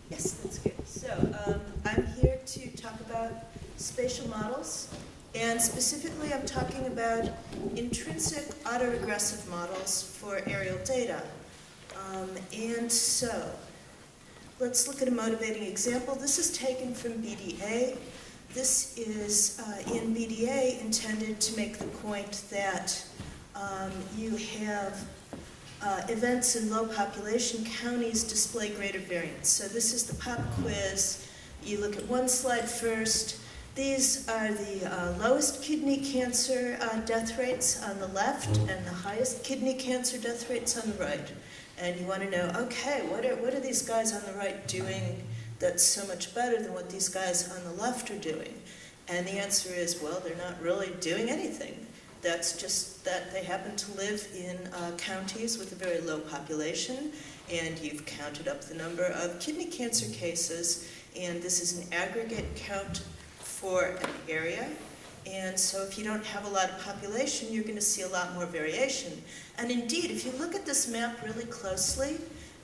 Yes, that's good. So I'm here to talk about spatial models, and specifically I'm talking about intrinsic autoregressive models for aerial data. And so let's look at a motivating example. This is taken from BDA. This is in BDA intended to make the point that you have events in low population counties display greater variance. So this is the pop quiz. You look at one slide first. These are the lowest kidney cancer death rates on the left and the highest kidney cancer death rates on the right. And you want to know, okay, what are these guys on the right doing that's so much better than what these guys on the left are doing? And the answer is, well, they're not really doing anything. That's just that they happen to live in counties with a very low population, and you've counted up the number of kidney cancer cases, and this is an aggregate count for an area. And so if you don't have a lot of population, you're going to see a lot more variation. And indeed, if you look at this map really closely,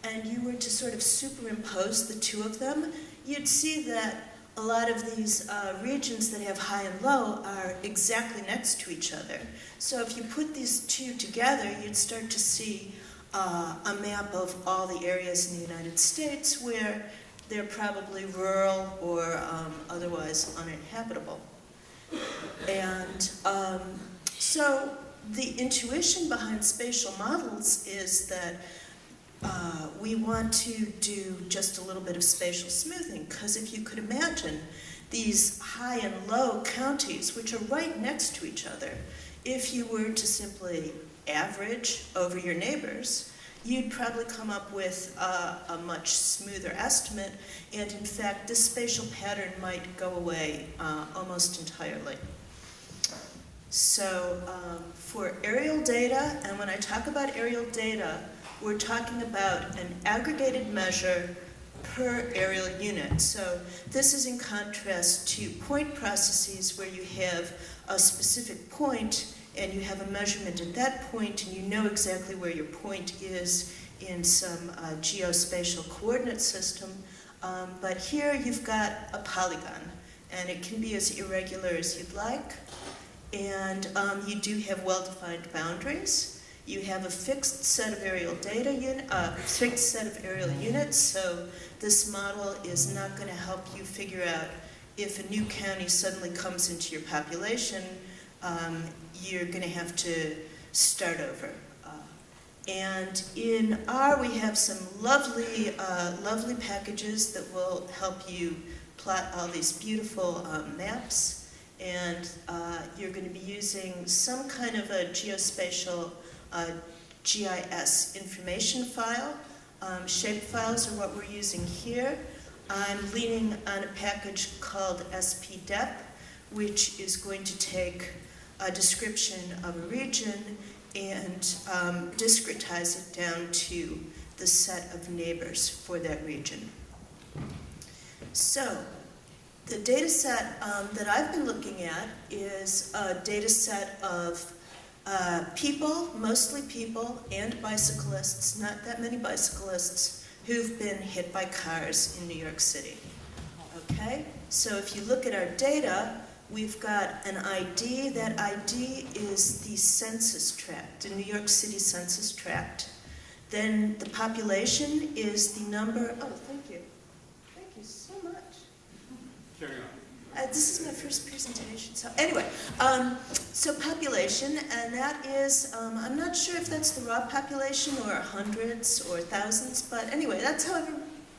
and you were to sort of superimpose the two of them, you'd see that a lot of these regions that have high and low are exactly next to each other. So if you put these two together, you'd start to see a map of all the areas in the United States where they're probably rural or otherwise uninhabitable. And so the intuition behind spatial models is that we want to do just a little bit of spatial smoothing, because if you could imagine these high and low counties, which are right next to each other, if you were to simply average over your neighbors, you'd probably come up with a much smoother estimate, and in fact, this spatial pattern might go away almost entirely. So for aerial data, and when I talk about aerial data, we're talking about an aggregated measure per aerial unit. So this is in contrast to point processes where you have a specific point and you have a measurement at that point and you know exactly where your point is in some geospatial coordinate system. But here you've got a polygon, and it can be as irregular as you'd like. And you do have well-defined boundaries. You have a fixed set of aerial data fixed set of aerial units, so this model is not going to help you figure out if a new county suddenly comes into your population. You're going to have to start over. And in R, we have some lovely, lovely packages that will help you plot all these beautiful maps. And you're going to be using some kind of a geospatial GIS information file. Shapefiles are what we're using here. I'm leaning on a package called SPDEP, which is going to take a description of a region and discretize it down to the set of neighbors for that region. So the data set that I've been looking at is a data set of people, mostly people, and bicyclists, not that many bicyclists, who've been hit by cars in New York City. Okay? So if you look at our data, we've got an ID. That ID is the census tract, the New York City census tract. Then the population is the number, oh, thank you. Thank you so much. Carry on. This is my first presentation, so anyway, so population, and that is, I'm not sure if that's the raw population or hundreds or thousands, but anyway, that's however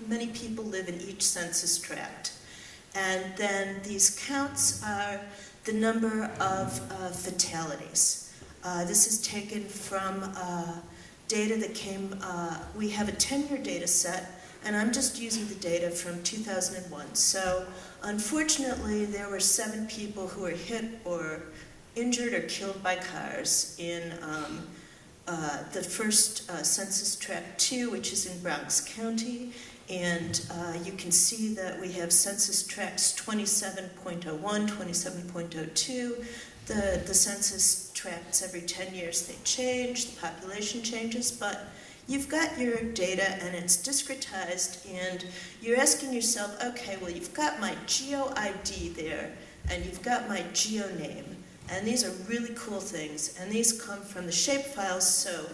many people live in each census tract. And then these counts are the number of fatalities. This is taken from data that came, we have a 10-year data set, and I'm just using the data from 2001. So unfortunately, there were 7 people who were hit or injured or killed by cars in the first Census Tract 2, which is in Bronx County. And you can see that we have Census Tracts 27.01, 27.02. The census tracts every 10 years, they change, the population changes, but you've got your data and it's discretized, and you're asking yourself, okay, well, you've got my geo ID there, and you've got my geo name, and these are really cool things, and these come from the shapefiles. So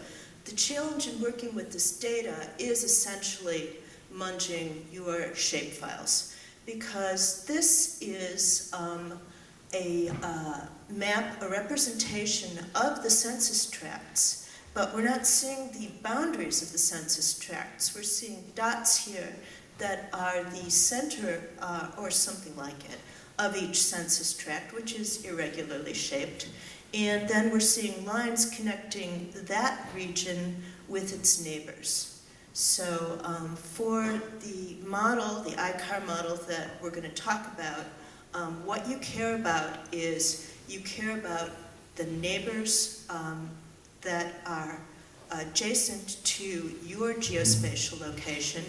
the challenge in working with this data is essentially munging your shapefiles, because this is a map, a representation of the census tracts, but we're not seeing the boundaries of the census tracts. We're seeing dots here that are the center, or something like it, of each census tract, which is irregularly shaped. And then we're seeing lines connecting that region with its neighbors. So for the model, the ICAR model that we're going to talk about, what you care about is you care about the neighbors that are adjacent to your geospatial location,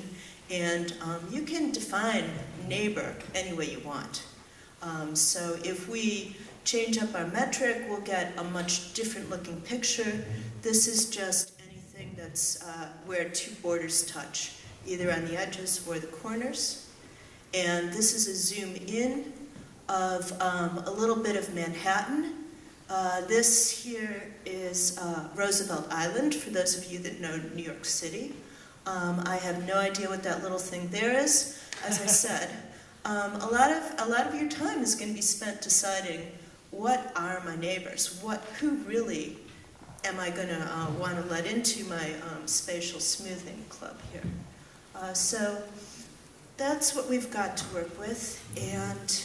and you can define neighbor any way you want. So if we change up our metric, we'll get a much different looking picture. This is just anything that's where two borders touch, either on the edges or the corners. And this is a zoom in of a little bit of Manhattan. This here is Roosevelt Island, for those of you that know New York City. I have no idea what that little thing there is. As I said, a lot of your time is going to be spent deciding, what are my neighbors? Who really am I going to want to let into my spatial smoothing club here? So that's what we've got to work with. And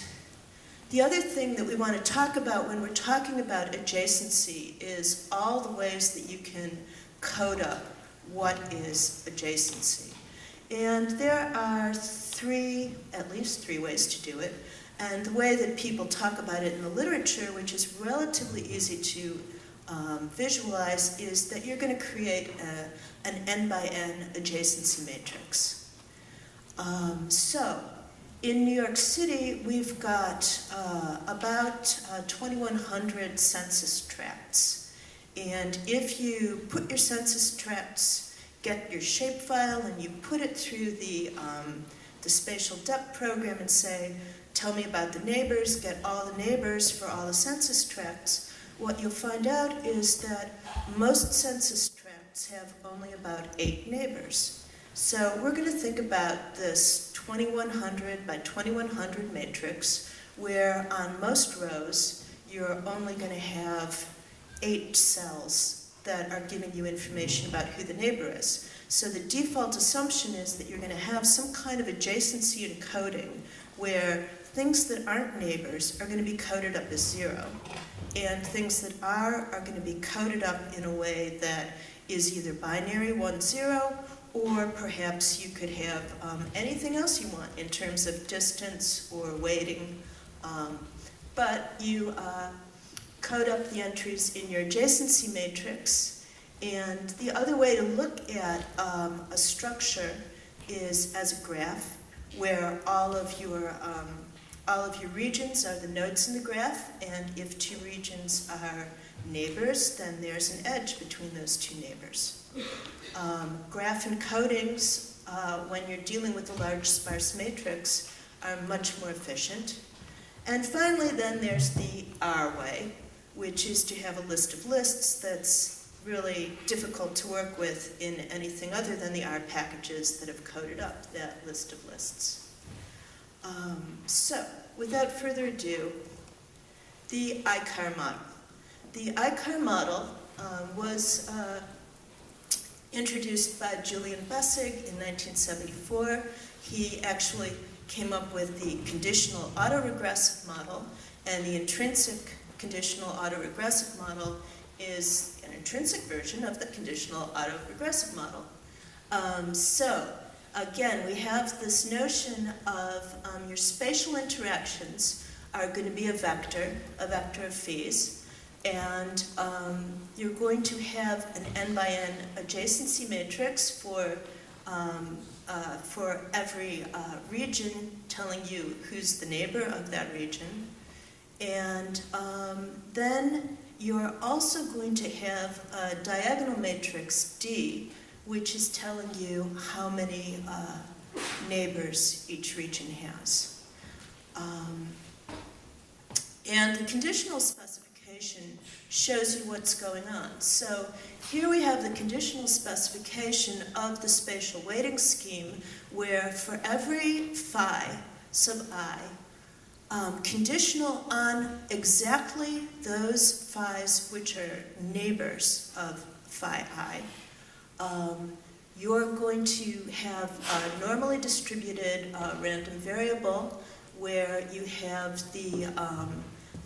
the other thing that we want to talk about when we're talking about adjacency is all the ways that you can code up what is adjacency. And there are at least three ways to do it. And the way that people talk about it in the literature, which is relatively easy to visualize, is that you're going to create an n by n adjacency matrix. So in New York City, we've got about 2,100 census tracts. And if you put your census tracts, get your shapefile, and you put it through the spatial depth program and say, tell me about the neighbors, get all the neighbors for all the census tracts, what you'll find out is that most census tracts have only about 8 neighbors. So we're going to think about this 2,100 by 2,100 matrix, where on most rows, you're only going to have 8 cells that are giving you information about who the neighbor is. So the default assumption is that you're going to have some kind of adjacency encoding where things that aren't neighbors are going to be coded up as 0, and things that are going to be coded up in a way that is either binary 1, 0, or perhaps you could have anything else you want in terms of distance or weighting. But you code up the entries in your adjacency matrix. And the other way to look at a structure is as a graph, where all of your regions are the nodes in the graph, and if 2 regions are neighbors, then there's an edge between those 2 neighbors. Graph encodings, when you're dealing with a large sparse matrix, are much more efficient. And finally, then there's the R way, which is to have a list of lists that's really difficult to work with in anything other than the R packages that have coded up that list of lists. So, without further ado, the ICAR model. The ICAR model was introduced by Julian Bessig in 1974. He actually came up with the conditional autoregressive model, and the intrinsic conditional autoregressive model is an intrinsic version of the conditional autoregressive model. So, again, we have this notion of your spatial interactions are going to be a vector of phase, and you're going to have an n by n adjacency matrix for every region, telling you who's the neighbor of that region. And then you're also going to have a diagonal matrix D which is telling you how many neighbors each region has. And the conditional specification shows you what's going on. So here we have the conditional specification of the spatial weighting scheme, where for every phi sub I, conditional on exactly those phi's which are neighbors of phi I, you're going to have a normally distributed random variable where you have the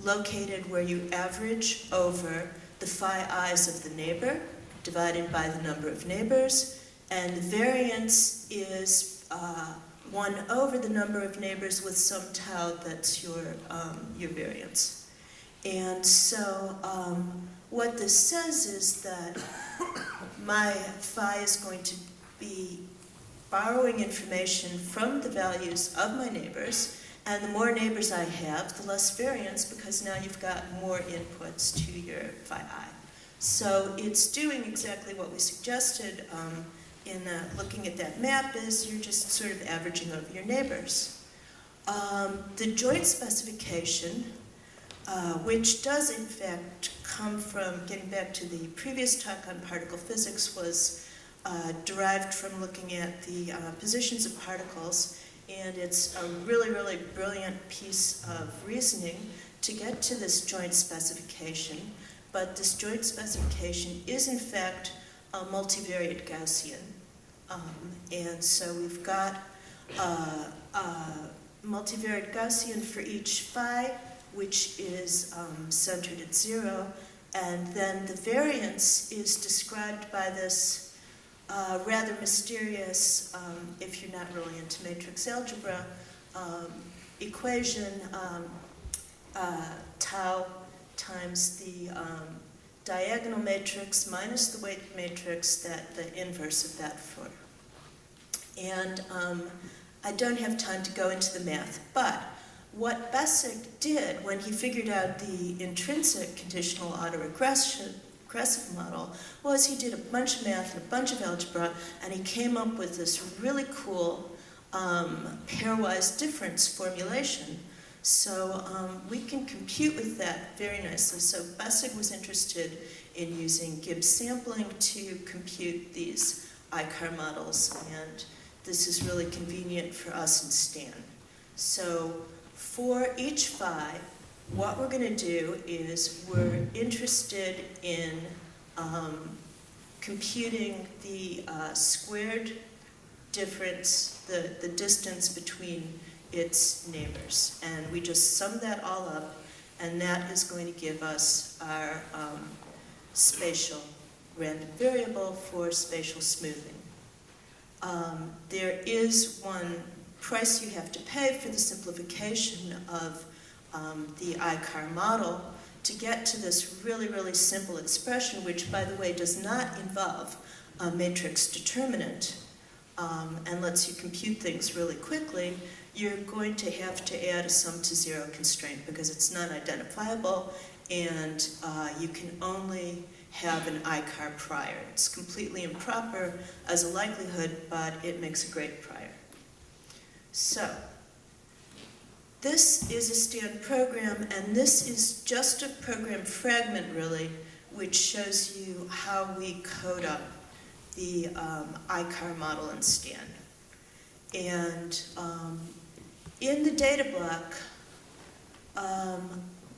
located where you average over the phi i's of the neighbor divided by the number of neighbors, and the variance is 1 over the number of neighbors with some tau that's your variance. And so what this says is that my phi is going to be borrowing information from the values of my neighbors, and the more neighbors I have, the less variance, because now you've got more inputs to your phi I. So it's doing exactly what we suggested in looking at that map, is you're just sort of averaging over your neighbors. The joint specification, which does in fact come from, getting back to the previous talk on particle physics, was derived from looking at the positions of particles, and it's a really, really brilliant piece of reasoning to get to this joint specification. But this joint specification is in fact a multivariate Gaussian. And so we've got a multivariate Gaussian for each phi, which is centered at 0, and then the variance is described by this rather mysterious, if you're not really into matrix algebra, equation, tau times the diagonal matrix minus the weighted matrix, that the inverse of that for. And I don't have time to go into the math, but what Bessig did when he figured out the intrinsic conditional autoregressive model was he did a bunch of math and a bunch of algebra, and he came up with this really cool pairwise difference formulation. So we can compute with that very nicely. So Bessig was interested in using Gibbs sampling to compute these ICAR models, and this is really convenient for us in Stan. So for each phi, what we're going to do is we're interested in computing the squared difference, the distance between its neighbors. And we just sum that all up, and that is going to give us our spatial random variable for spatial smoothing. There is one price you have to pay for the simplification of the ICAR model to get to this really, really simple expression, which, by the way, does not involve a matrix determinant and lets you compute things really quickly. You're going to have to add a sum to 0 constraint because it's non-identifiable, and you can only have an ICAR prior. It's completely improper as a likelihood, but it makes a great prior. So this is a Stan program, and this is just a program fragment, really, which shows you how we code up the ICAR model in Stan. And in the data block,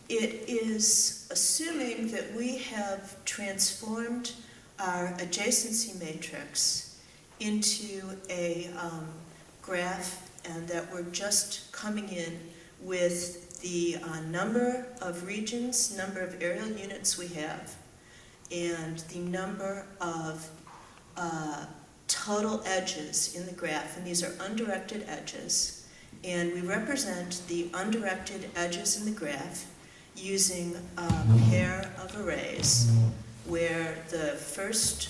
it is assuming that we have transformed our adjacency matrix into a graph, and that we're just coming in with the number of regions, number of aerial units we have, and the number of total edges in the graph, and these are undirected edges, and we represent the undirected edges in the graph using a pair of arrays where the first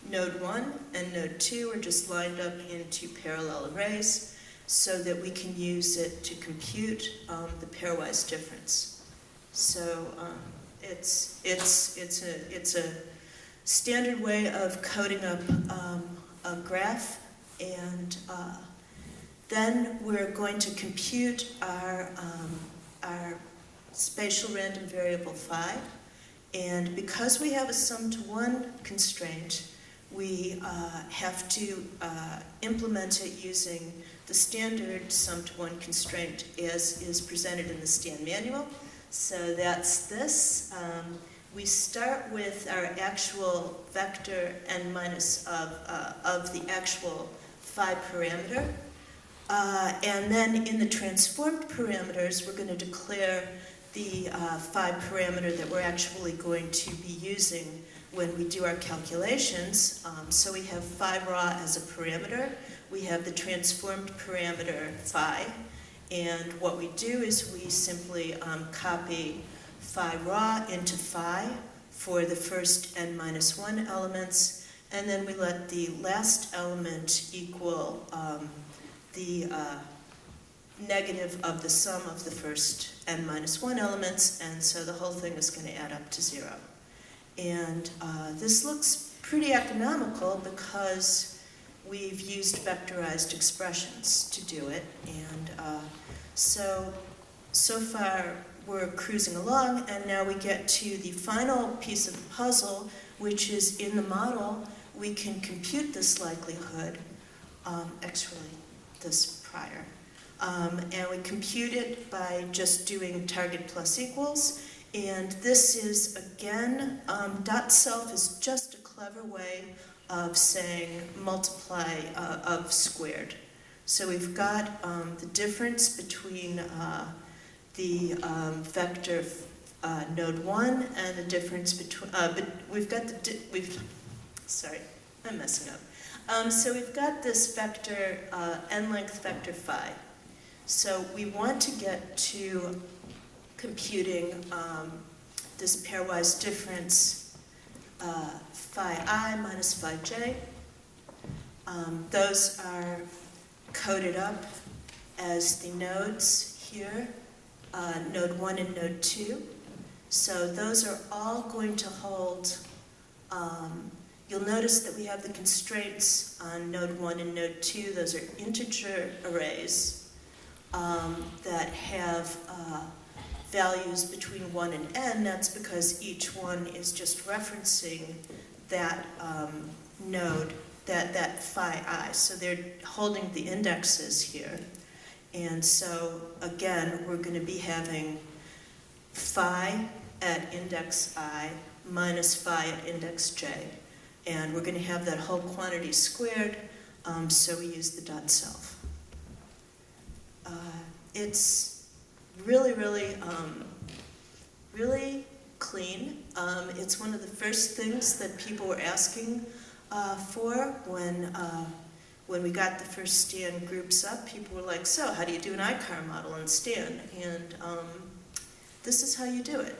node 1 and node 2 are just lined up into parallel arrays so that we can use it to compute the pairwise difference. So it's a standard way of coding up a graph, and then we're going to compute our spatial random variable phi. And because we have a sum to one constraint, we have to implement it using the standard sum to one constraint as is presented in the Stan manual. So that's this. We start with our actual vector n minus of the actual phi parameter. And then in the transformed parameters, we're going to declare the phi parameter that we're actually going to be using when we do our calculations. So we have phi raw as a parameter. We have the transformed parameter phi. And what we do is we simply copy phi raw into phi for the first n minus 1 elements, and then we let the last element equal the negative of the sum of the first n minus 1 elements, and so the whole thing is going to add up to 0. And this looks pretty economical because we've used vectorized expressions to do it, and so far we're cruising along, and now we get to the final piece of the puzzle, which is in the model we can compute this likelihood, actually this prior, and we compute it by just doing target plus equals, and this is again, dot self is just a clever way of saying multiply of squared. So we've got the difference between the vector node 1 and the difference between, but we've got sorry, I'm messing up. So we've got this vector, n-length vector phi. So we want to get to computing this pairwise difference phi I minus phi j. Those are coded up as the nodes here. Node 1 and node 2. So those are all going to hold, you'll notice that we have the constraints on node 1 and node 2. Those are integer arrays that have values between 1 and n. That's because each one is just referencing that node, that phi I. So they're holding the indexes here. And so, again, we're going to be having phi at index I minus phi at index j. And we're going to have that whole quantity squared, so we use the dot self. It's really, really, really clean. It's one of the first things that people were asking for when we got the first Stan groups up. People were like, so how do you do an ICAR model in Stan? And this is how you do it.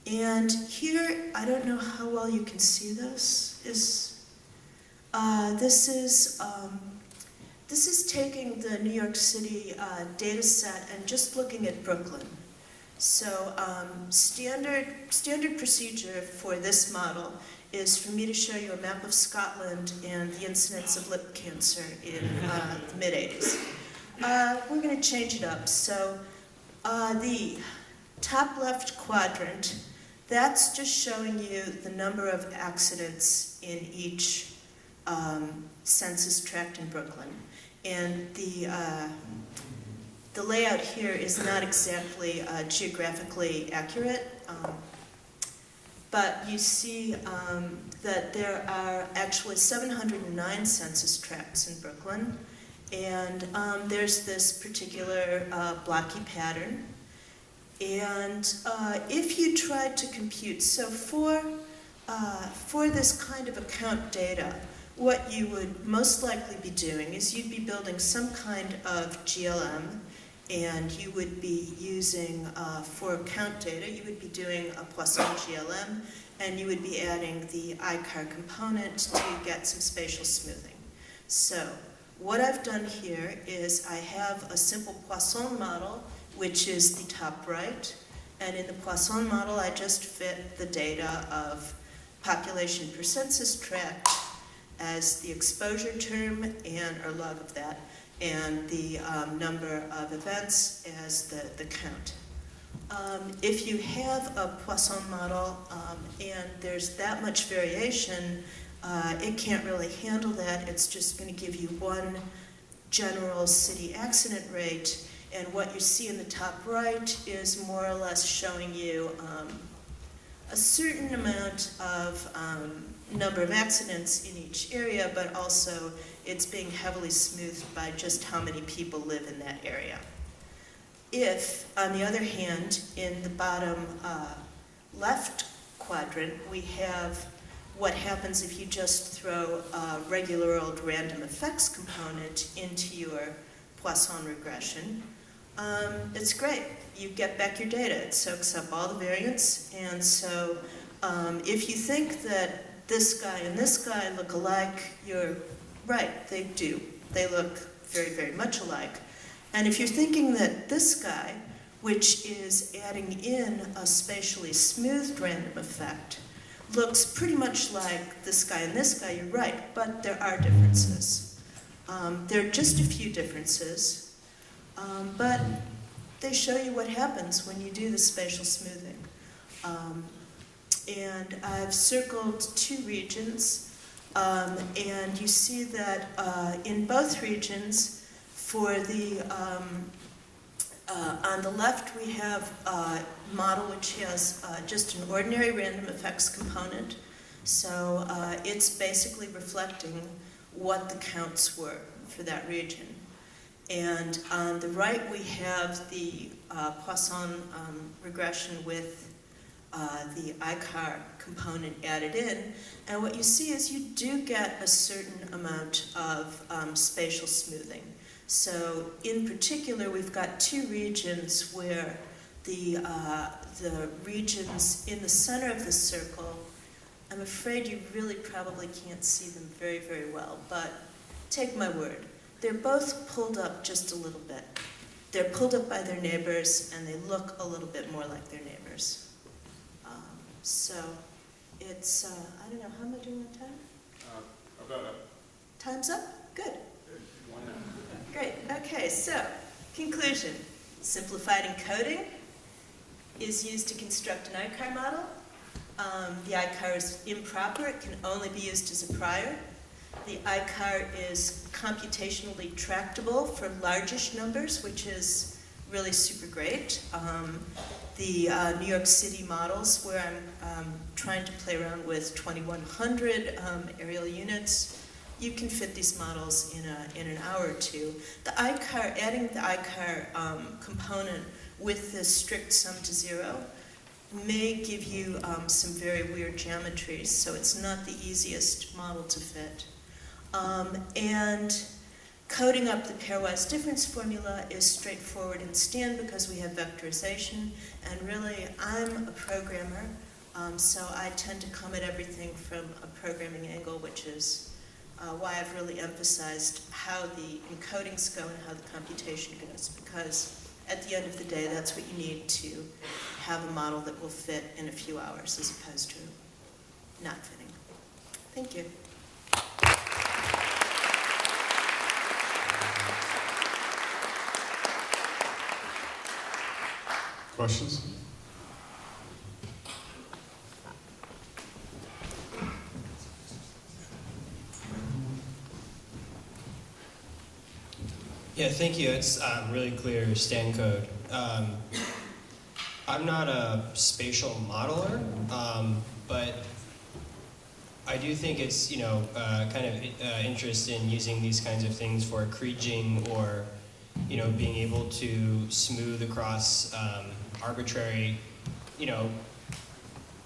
And here, I don't know how well you can see this. This is taking the New York City data set and just looking at Brooklyn. So standard procedure for this model is for me to show you a map of Scotland and the incidence of lip cancer in the mid-80s. We're going to change it up. So the top left quadrant, that's just showing you the number of accidents in each census tract in Brooklyn. And the layout here is not exactly geographically accurate. But you see that there are actually 709 census tracts in Brooklyn, and there's this particular blocky pattern. And if you tried to compute, so for this kind of account data, what you would most likely be doing is you'd be building some kind of GLM, and you would be using, for account data, you would be doing a Poisson GLM, and you would be adding the ICAR component to get some spatial smoothing. So what I've done here is I have a simple Poisson model, which is the top right, And in the Poisson model, I just fit the data of population per census tract as the exposure term and or log of that, and the number of events as the count. If you have a Poisson model and there's that much variation, it can't really handle that. It's just going to give you one general city accident rate, and what you see in the top right is more or less showing you a certain amount of number of accidents in each area, but also it's being heavily smoothed by just how many people live in that area. If, on the other hand, in the bottom left quadrant, we have what happens if you just throw a regular old random effects component into your Poisson regression, it's great. You get back your data. It soaks up all the variance, and so if you think that this guy and this guy look alike, you're right, they do. They look very, very much alike. And if you're thinking that this guy, which is adding in a spatially smoothed random effect, looks pretty much like this guy and this guy, you're right, but there are differences. There are just a few differences, but they show you what happens when you do the spatial smoothing. And I've circled two regions, and you see that in both regions, for the, on the left we have a model which has just an ordinary random effects component. So it's basically reflecting what the counts were for that region. And on the right we have the Poisson regression with the ICAR component added in. And what you see is you do get a certain amount of spatial smoothing. So in particular, we've got two regions where the regions in the center of the circle, I'm afraid you really probably can't see them very, very well, but take my word. They're both pulled up just a little bit. They're pulled up by their neighbors, and they look a little bit more like their neighbors. So it's, I don't know, how am I doing on time? About up. Time's up? Good. Why not? Great. Okay, so conclusion. Simplified encoding is used to construct an ICAR model. The ICAR is improper. It can only be used as a prior. The ICAR is computationally tractable for largish numbers, which is really super great. The New York City models, where I'm trying to play around with 2100 aerial units, you can fit these models in an hour or two. The ICAR, adding the ICAR component with this strict sum to zero may give you some very weird geometries, so it's not the easiest model to fit. And coding up the pairwise difference formula is straightforward in Stan because we have vectorization, and really I'm a programmer, so I tend to come at everything from a programming angle, which is why I've really emphasized how the encodings go and how the computation goes, because at the end of the day, that's what you need to have a model that will fit in a few hours as opposed to not fitting. Thank you. Questions? Yeah, thank you. It's really clear Stan code. I'm not a spatial modeler, but I do think it's kind of interest in using these kinds of things for kriging or being able to smooth across arbitrary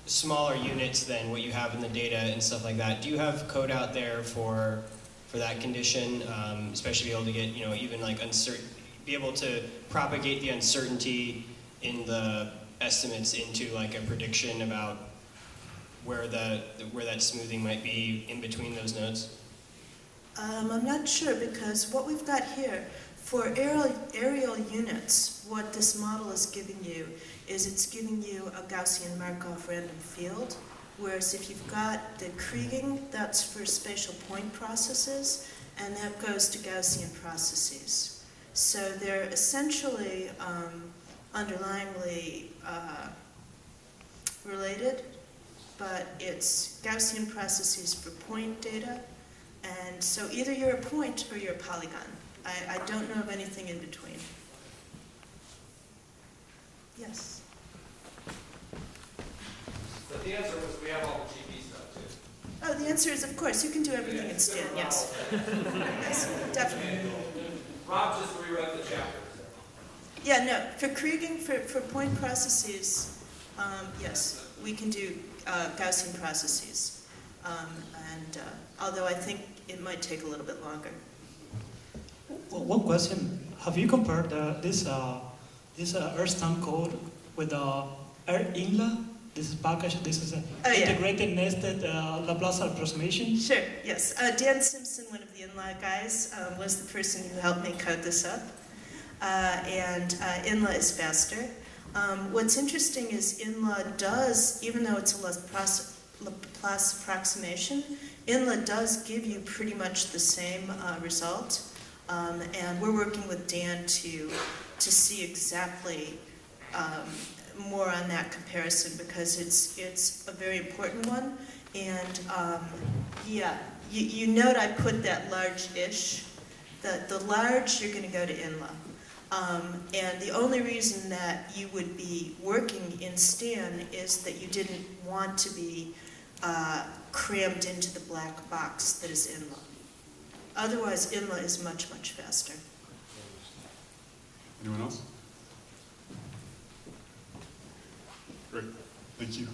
smaller units than what you have in the data and stuff like that. Do you have code out there for that condition, especially be able to get even like be able to propagate the uncertainty in the estimates into like a prediction about where that smoothing might be in between those nodes? I'm not sure, because what we've got here, For aerial units, what this model is giving you is it's giving you a Gaussian Markov random field, whereas if you've got the Kriging, that's for spatial point processes, and that goes to Gaussian processes. So they're essentially underlyingly related, but it's Gaussian processes for point data, and so either you're a point or you're a polygon. I don't know of anything in between. Yes? But the answer was we have all the GP stuff too. Oh, the answer is, of course, you can do everything in Stan, yes. Yes, definitely. Rob just rewrote the chapter. Yeah, no, for Kriging, for point processes, yes, we can do Gaussian processes. Although I think it might take a little bit longer. Well, one question: have you compared this Earthstamp code with INLA? This is package. This is an integrated nested Laplace approximation. Sure. Yes. Dan Simpson, one of the INLA guys, was the person who helped me code this up. And INLA is faster. What's interesting is INLA does, even though it's a Laplace approximation, INLA does give you pretty much the same result. And we're working with Dan to see exactly more on that comparison, because it's a very important one. And yeah, you note I put that large-ish. The large, you're going to go to INLA. And the only reason that you would be working in Stan is that you didn't want to be crammed into the black box that is INLA. Otherwise, INLA is much, much faster. Anyone else? Great, thank you.